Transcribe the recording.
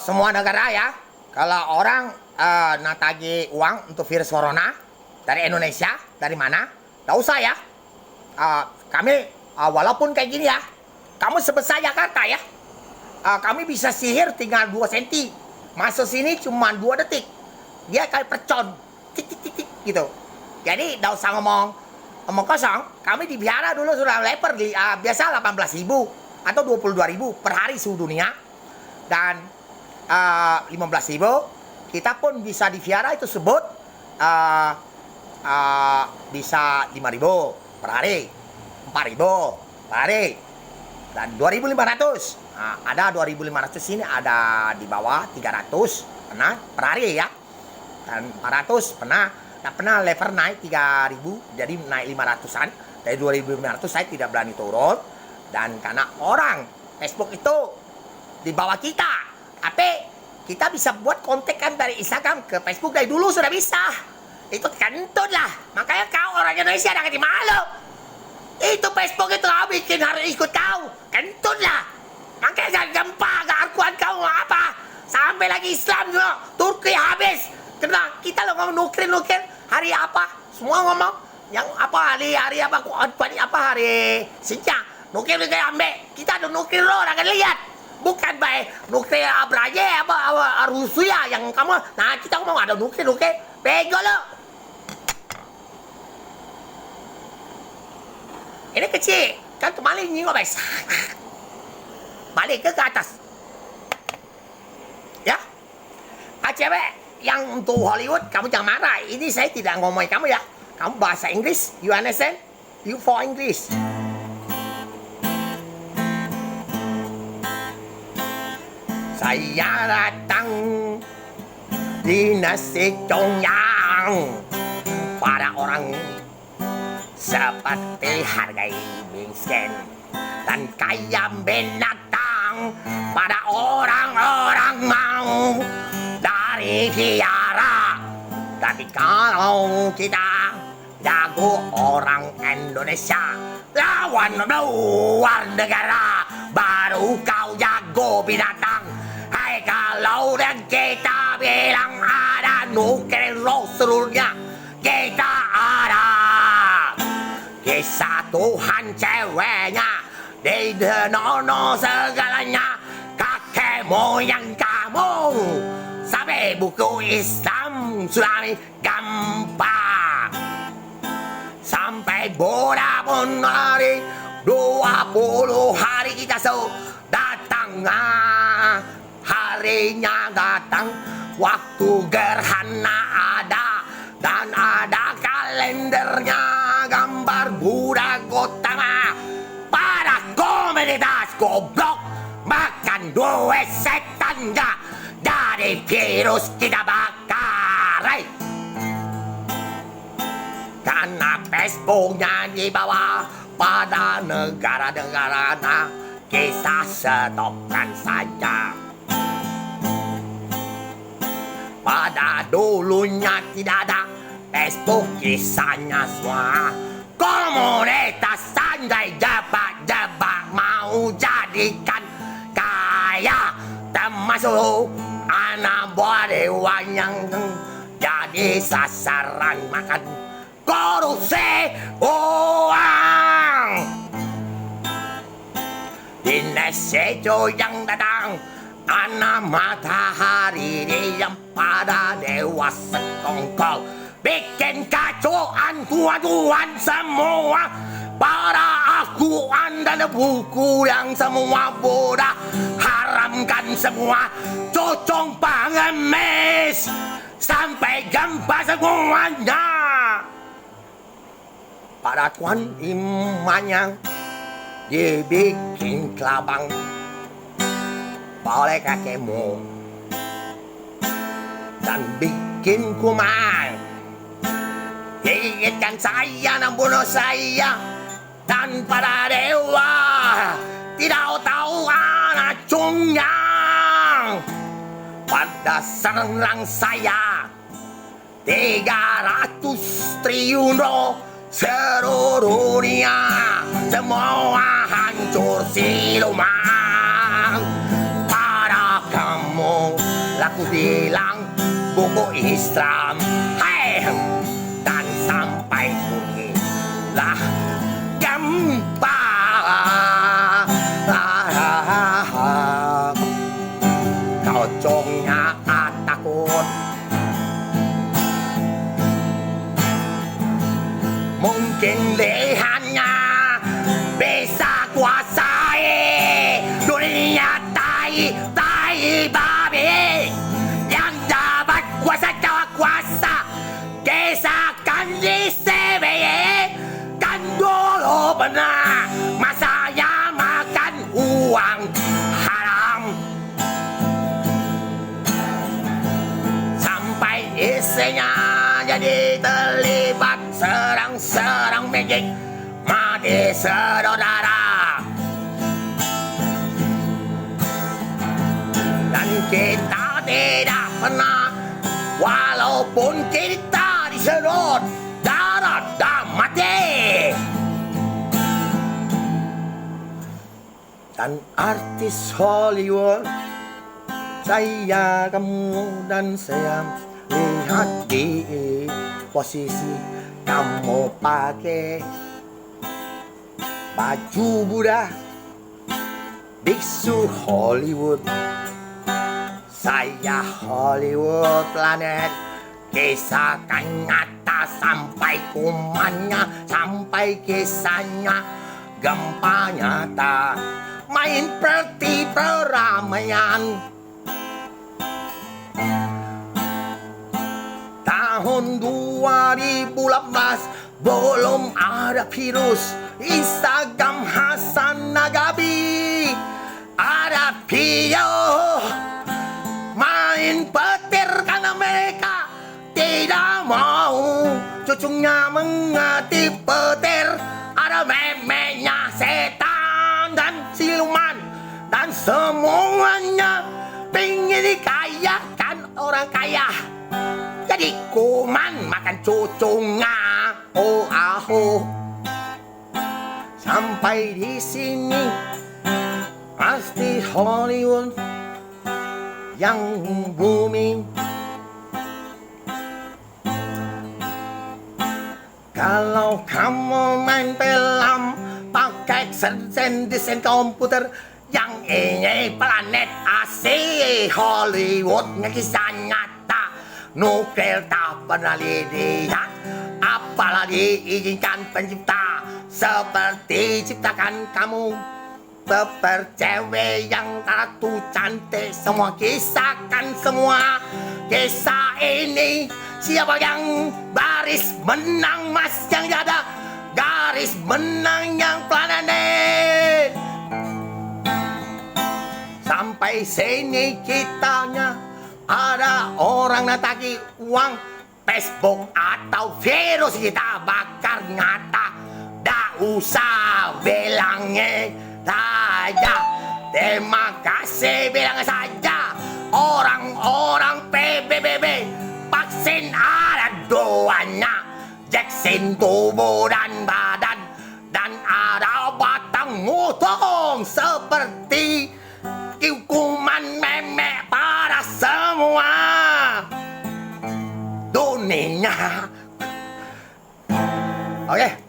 semua negara ya, kalau orang natagi uang untuk virus corona dari Indonesia, dari mana? Nggak usah ya. Kami walaupun kayak gini ya, kamu sebesar Jakarta ya, kami bisa sihir tinggal 2 cm. Masuk sini cuma 2 detik. Dia kayak percon. Tik tik tik tik gitu. Jadi nggak usah ngomong kosong. Kami di Biara dulu sudah leper di biasa 18.000 atau 22.000 per hari suhu dunia. Dan 15.000 kita pun bisa di Viara itu sebut bisa 5.000 per hari, 4.000 per hari, dan 2.500. Ada 2.500 ini, ada di bawah 300 pernah per hari ya, dan 400 pernah level naik 3.000, jadi naik 500-an. Dari 2.500 saya tidak berani turun, dan karena orang Facebook itu di bawah kita, tapi kita bisa buat kontak kan dari Instagram ke Facebook dari dulu sudah bisa. Itu kentut lah. Makanya kau orang Indonesia ada di malu. Itu Facebook itu kau bikin harus ikut kau. Kentut lah. Makanya jangan gempa keakuan kau apa. Sampai lagi Islam juga. Turki habis. Karena kita lo ngomong nuklir hari apa? Semua ngomong yang apa hari apa hari sejak nuklir kayak ambek. Kita ada nuklir lo akan lihat. Bukan baik nuklir belajar apa Rusia yang kamu. Nah kita ngomong ada nuklir bego lo. Ini kecil kan kembali nyingok guys. Balik ke atas ya. Cewek yang untuk Hollywood kamu jangan marah. Ini saya tidak ngomongin kamu ya. Kamu bahasa Inggris, you understand? You for English. Saya datang di nasi congyang pada orang seperti hargai miskin dan kaya binatang pada orang-orang mau dari Viara. Tapi kalau kita jago orang Indonesia lawan luar negara, baru kau jago binatang. Hai kalau dan kita bilang ada nuklir seluruhnya, kita ada. Kisah Tuhan ceweknya di denono segalanya, kakek moyang kamu sampai buku Islam sudah gampang. Sampai Buddha pun hari 20 hari kita datang. Harinya datang, waktu gerhana ada, dan ada kalendernya gambar Buddha Gautama. Pada komunitas goblok makan duit setan gak, dari virus kita bakar. Karena Facebooknya di bawah pada negara-negara, kita stopkan saja. Pada dulunya tidak ada Facebook, kisahnya semua komunitas santai jebak-jebak mau jadikan kaya, termasuk anak buah dewan yang jadi sasaran makan korupsi uang. Di nasi yang datang, anak matahari yang pada dewa sekongkol, bikin kacauan tuan-tuan semua. Pada Al-Quran dan buku yang semua Buddha haramkan semua, cocong pengemis sampai gempa semuanya. Pada tuan imannya dibikin kelabang oleh kakekmu dan bikin kuman. Ingatkan saya dan bunuh saya, dan pada dewa tidak tahu anak cungyang. Pada serang saya 300 triliun seluruh dunia, semua hancur siluman. Pada kamu aku bilang buku Islam. Hai, dan sampai bunyilah gempa. Kau congnya takut, mungkin lehannya bisa kuasai dunia tai babi yang dapat kuasa cawa kuasa. Kisahkan di CBY kan dulu pernah masanya makan uang haram sampai istrinya jadi terlibat serang-serang magic, mati saudara. Dan kita tidak pernah, walaupun kita disedot darah dan mati. Dan artis Hollywood, saya, kamu, dan saya lihat di posisi kamu pakai baju Buddha, biksu Hollywood. Saya Hollywood planet, kisahkan nyata sampai kumannya, sampai kisahnya gempa nyata, main seperti peramaian. Tahun 2018 belum ada virus Instagram Hasan Nagabi, ada video main petir karena mereka tidak mau cucunya mengerti petir. Ada memenya setan dan siluman, dan semuanya pingin dikayakan orang kaya. Jadi kuman makan cucunya. Oh aho, sampai di sini pasti Hollywood yang booming. Kalau kamu main film pakai desain komputer, yang ini planet asli Hollywood kisah nyata, nuklir tak pernah dilihat, apalagi izinkan pencipta seperti ciptakan kamu. Cewek yang tato cantik, semua kisahkan semua kisah ini. Siapa yang baris menang, mas yang ada garis menang yang planet. Sampai sini kitanya ada orang nataki uang Facebook atau virus kita bakar nyata. Dah usah bilangnya saja, terima kasih bilang saja. Orang-orang PBBB vaksin ada duanya, vaksin tubuh dan badan, dan ada batang motong seperti hukuman memek pada semua dunia. Oke.